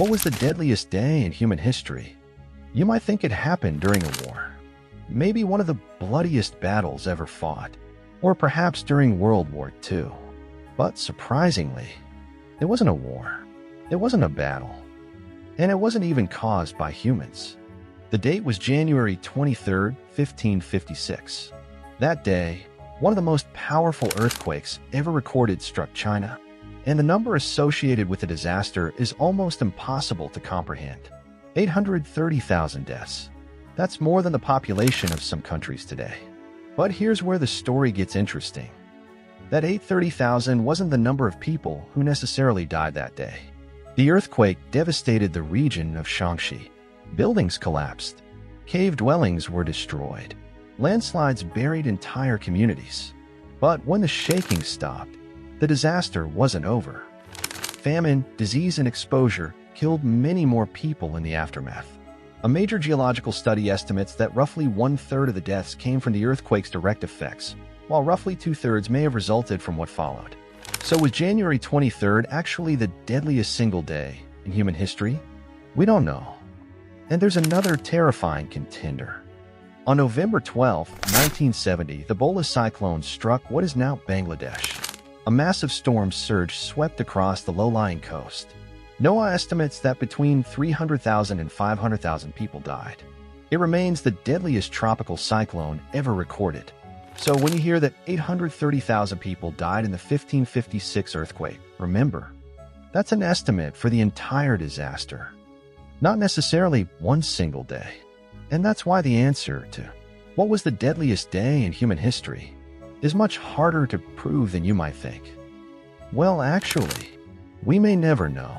What was the deadliest day in human history? You might think it happened during a war. Maybe one of the bloodiest battles ever fought. Or perhaps during World War II. But surprisingly, it wasn't a war. It wasn't a battle. And it wasn't even caused by humans. The date was January 23, 1556. That day, one of the most powerful earthquakes ever recorded struck China. And the number associated with the disaster is almost impossible to comprehend. 830,000 deaths. That's more than the population of some countries today. But here's where the story gets interesting. That 830,000 wasn't the number of people who necessarily died that day. The earthquake devastated the region of Shaanxi. Buildings collapsed. Cave dwellings were destroyed. Landslides buried entire communities. But when the shaking stopped, the disaster wasn't over. Famine, disease, and exposure killed many more people in the aftermath. A major geological study estimates that roughly 1/3 of the deaths came from the earthquake's direct effects, while roughly 2/3 may have resulted from what followed. So was January 23rd actually the deadliest single day in human history? We don't know. And there's another terrifying contender. On November 12, 1970, the Bhola Cyclone struck what is now Bangladesh. A massive storm surge swept across the low-lying coast. NOAA estimates that between 300,000 and 500,000 people died. It remains the deadliest tropical cyclone ever recorded. So when you hear that 830,000 people died in the 1556 earthquake, remember, that's an estimate for the entire disaster, not necessarily one single day. And that's why the answer to what was the deadliest day in human history is much harder to prove than you might think. Well, actually, we may never know.